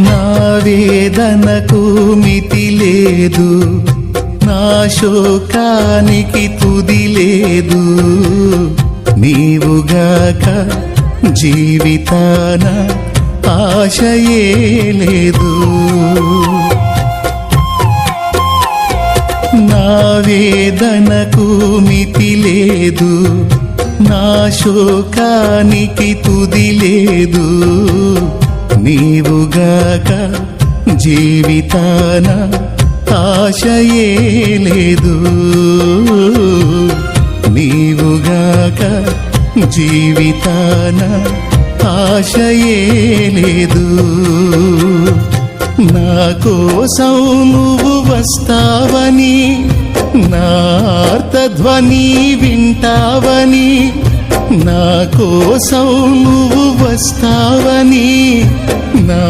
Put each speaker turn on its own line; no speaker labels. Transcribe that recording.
నా వేదనకు మితి లేదు, నా శోకానికి తుది లేదు, నీవుగాక జీవితాన ఆశయే లేదు. నా వేదనకు మితి లేదు, నా శోకానికి తుది లేదు, నీవుగాక జీవితాన ఆశయే లేదు, నీవుగాక జీవితాన ఆశయే లేదు. నా కోసం నువ్వు వస్తావని, నా ఆర్తధ్వని వింటావని, నా కోసం నువ్వు వస్తావని, నా